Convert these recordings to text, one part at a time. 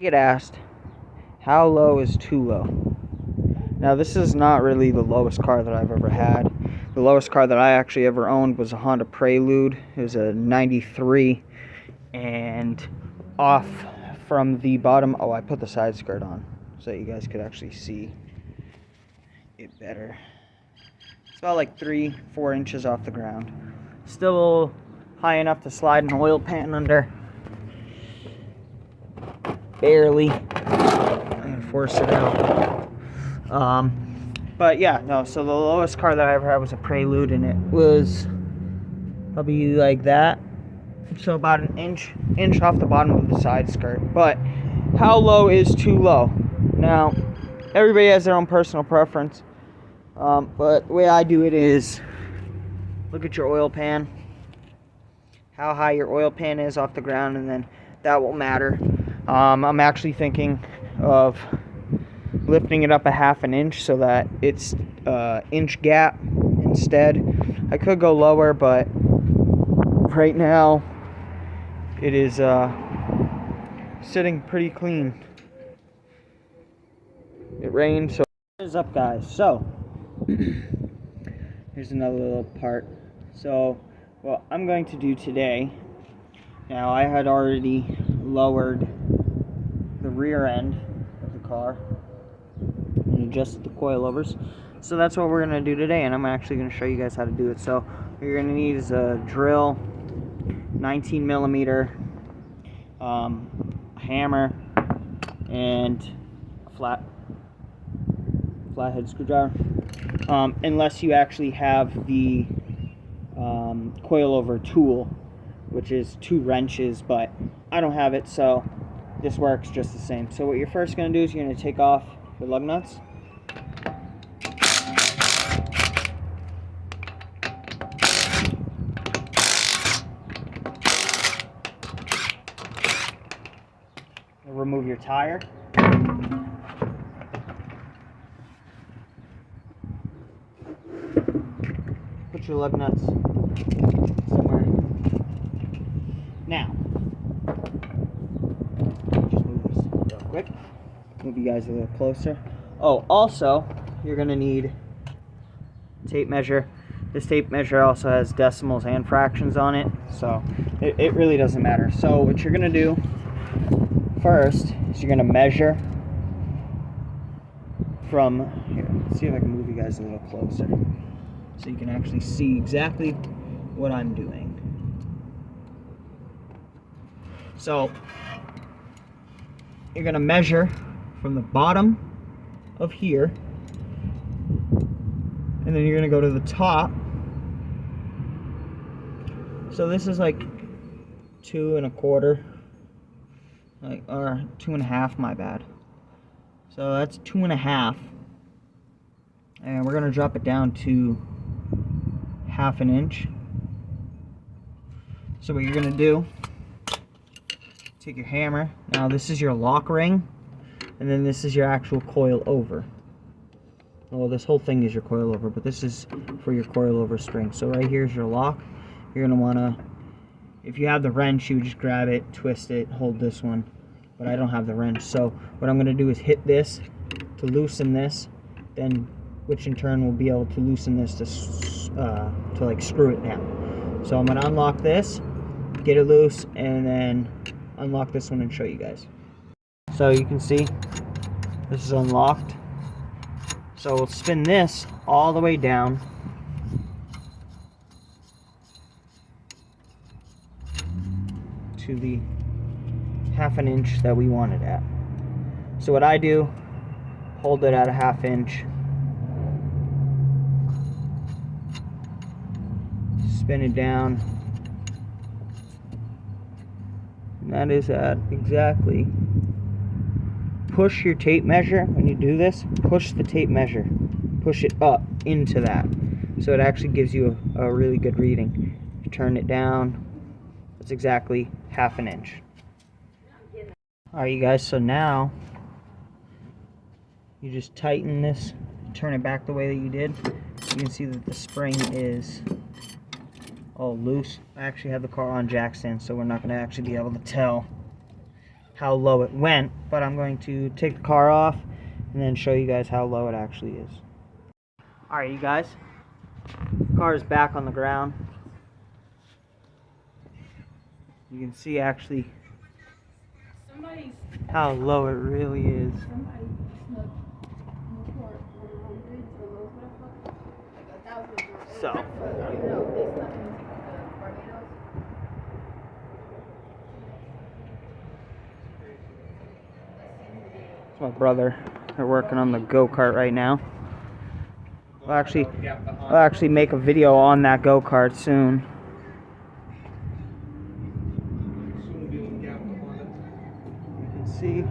Get asked, how low is too low? Now, this is not really the lowest car that I've ever had. The lowest car that I actually ever owned was a Honda Prelude. It was a 93, and off from the bottom, I put the side skirt on so that you guys could actually see it better. It's about like 3-4 inches off the ground. Still high enough to slide an oil pan under. Barely. I'm gonna force it out. But yeah, no, so the lowest car that I ever had was a Prelude, and it was probably like that. So about an inch off the bottom of the side skirt. But how low is too low? Now, everybody has their own personal preference. But the way I do it is look at your oil pan, how high your oil pan is off the ground, and then that will matter. I'm actually thinking of lifting it up a half an inch so that it's inch gap instead. I could go lower, but right now it is sitting pretty clean. It rained, so what is up, guys? So here's another little part. So what I'm going to do today, now I had already lowered the rear end of the car and adjusted the coilovers. So that's what we're going to do today, and I'm actually going to show you guys how to do it. So what you're going to need is a drill, 19 millimeter, a hammer, and a flathead screwdriver. Unless you actually have the coilover tool, which is 2 wrenches, but I don't have it, so this works just the same. So what you're first going to do is you're going to take off your lug nuts. Remove your tire. Put your lug nuts somewhere. Now, just move this real quick. Move you guys a little closer. Oh, also, you're going to need a tape measure. This tape measure also has decimals and fractions on it, so it really doesn't matter. So what you're going to do first is you're going to measure from here. Let's see if I can move you guys a little closer so you can actually see exactly what I'm doing. So you're going to measure from the bottom of here, and then you're going to go to the top. So this is like 2 1/4, or 2 1/2, my bad. So that's 2 1/2, and we're going to drop it down to half an inch. So what you're going to do, take your hammer. Now this is your lock ring, and then this is your actual coil over. Well, this whole thing is your coil over, but this is for your coil over string. So right here is your lock. You're going to want to, if you have the wrench, you just grab it, twist it, hold this one. But I don't have the wrench, so what I'm going to do is hit this to loosen this, then which in turn will be able to loosen this to like screw it down. So I'm going to unlock this, get it loose, and then unlock this one and show you guys. So you can see this is unlocked. So we'll spin this all the way down to the half an inch that we want it at. So what I do, hold it at a half inch, spin it down, and that is at exactly, push your tape measure. When you do this, push the tape measure, push it up into that, so it actually gives you a really good reading. You turn it down, it's exactly half an inch. Alright, you guys, so now you just tighten this, turn it back the way that you did. You can see that the spring is all loose. I actually have the car on jack stand, so we're not going to actually be able to tell how low it went, but I'm going to take the car off and then show you guys how low it actually is. Alright, you guys, the car is back on the ground. You can see actually how low it really is. So it's my brother. They're working on the go-kart right now. I'll actually make a video on that go-kart soon. You can see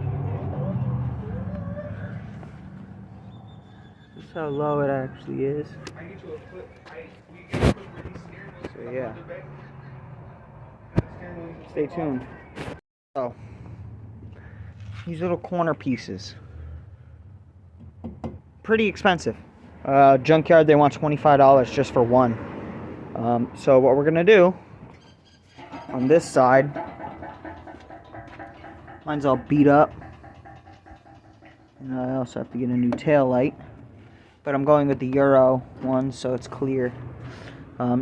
just how low it actually is. So yeah, stay tuned. So these little corner pieces, pretty expensive. Junkyard, they want $25 just for one. So what we're gonna do on this side, mine's all beat up, and I also have to get a new tail light, but I'm going with the Euro one so it's clear.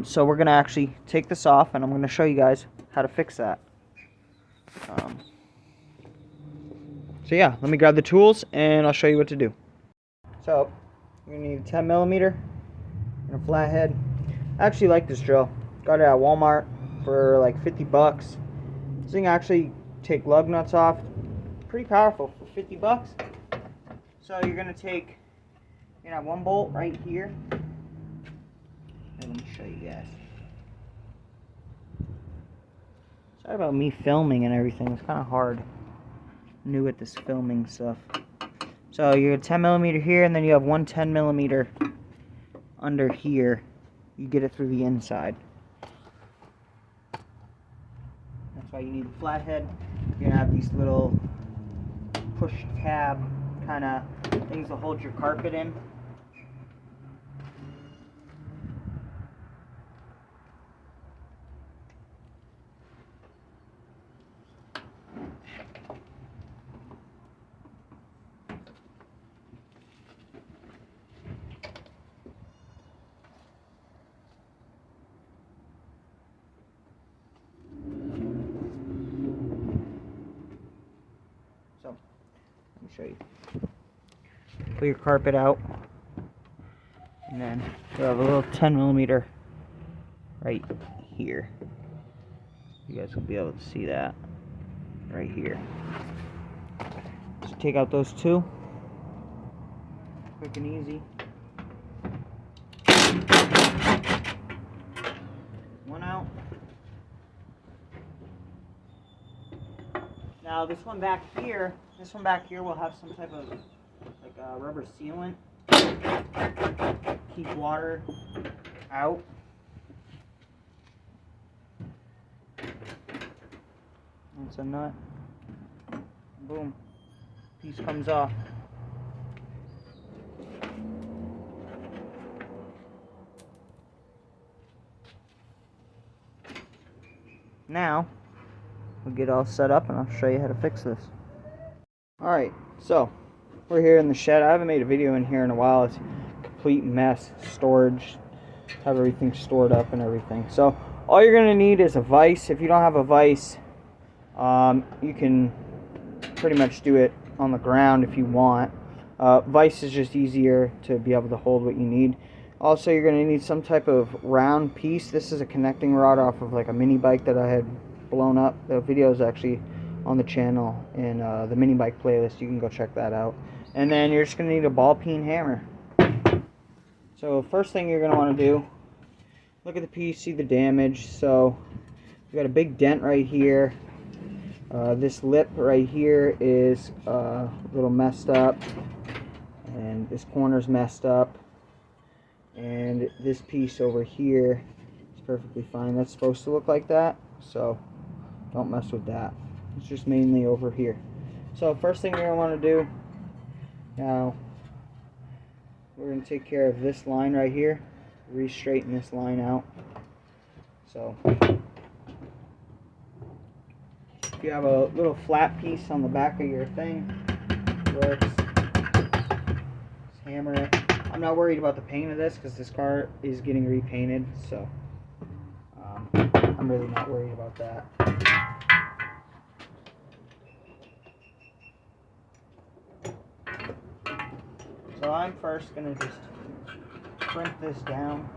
So we're gonna actually take this off, and I'm gonna show you guys how to fix that. So yeah, let me grab the tools and I'll show you what to do. So you're gonna need a 10mm and a flathead. I actually like this drill. Got it at Walmart for like 50 bucks. This thing actually take lug nuts off. Pretty powerful for 50 bucks. So you're gonna have one bolt right here. And let me show you guys. Sorry about me filming and everything. It's kind of hard. New at this filming stuff. So you're 10mm here, and then you have one 10mm under here. You get it through the inside. That's why you need the flathead. You're gonna have these little push tab kind of things to hold your carpet in. So, let me show you. Pull your carpet out, and then you have a little 10mm right here. You guys will be able to see that right here. So take out those two, quick and easy. One out. Now this one back here will have some type of like rubber sealant. Keep water out. That's a nut. Boom. Piece comes off. Now we'll get all set up and I'll show you how to fix this. Alright, so we're here in the shed. I haven't made a video in here in a while. It's a complete mess. Storage. Have everything stored up and everything. So all you're going to need is a vise. If you don't have a vise, you can pretty much do it on the ground if you want. Vise is just easier to be able to hold what you need. Also, you're going to need some type of round piece. This is a connecting rod off of like a mini bike that I had blown up. The video is actually on the channel in the mini bike playlist. You can go check that out. And then you're just going to need a ball peen hammer. So first thing you're going to want to do, look at the piece, see the damage. So you got a big dent right here. This lip right here is a little messed up, and this corner's messed up, and this piece over here is perfectly fine. That's supposed to look like that, so don't mess with that. It's just mainly over here. So first thing you're going to want to do, now we're going to take care of this line right here, re-straighten this line out. So if you have a little flat piece on the back of your thing, it works. Just hammer it. I'm not worried about the paint of this because this car is getting repainted, so I'm really not worried about that. So I'm first going to just print this down,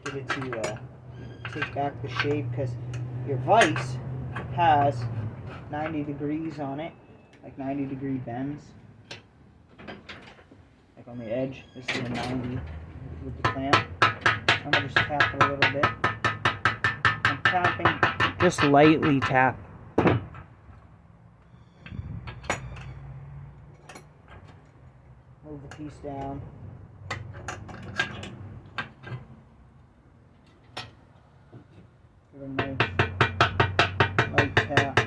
get it to take back the shape, because your vise has 90 degrees on it, like 90-degree bends, like on the edge. This is a 90 with the clamp. I'm going to just tap it a little bit. I'm tapping, just lightly tap. Move the piece down. Give it a nice light tap.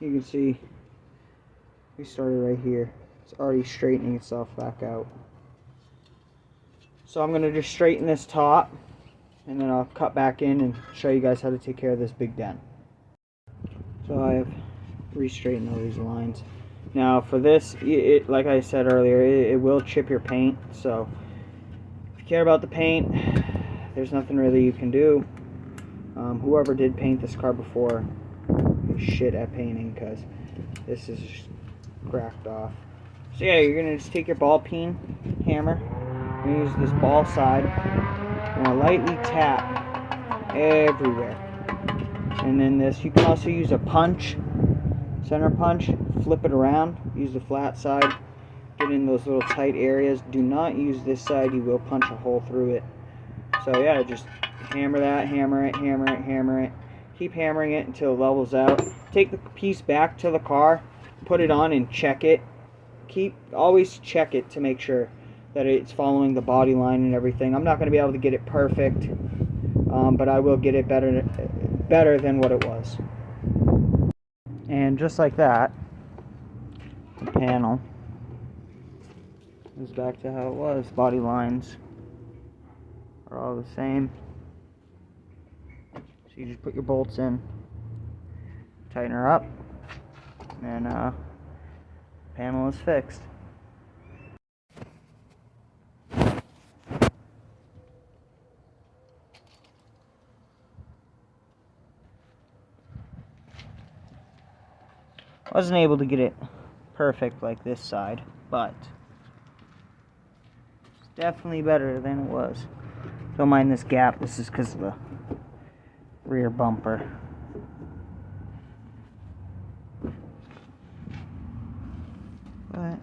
You can see we started right here. It's already straightening itself back out. So I'm going to just straighten this top, and then I'll cut back in and show you guys how to take care of this big dent. So I have re-straightened all these lines. Now for this, like I said earlier, it will chip your paint. So if you care about the paint, there's nothing really you can do. Whoever did paint this car before is shit at painting, because this is just cracked off. So yeah, you're gonna just take your ball peen hammer and use this ball side and lightly tap everywhere. And then this, you can also use a punch, center punch, flip it around, use the flat side, get in those little tight areas. Do not use this side, you will punch a hole through it. So yeah, just hammer that, hammer it, hammer it, hammer it. Keep hammering it until it levels out. Take the piece back to the car, put it on and check it. Always check it to make sure that it's following the body line and everything. I'm not going to be able to get it perfect, but I will get it better than what it was. And just like that, the panel is back to how it was. Body lines are all the same. So you just put your bolts in, tighten her up, and panel is fixed. Wasn't able to get it perfect like this side, but it's definitely better than it was. Don't mind this gap. This is because of the rear bumper. But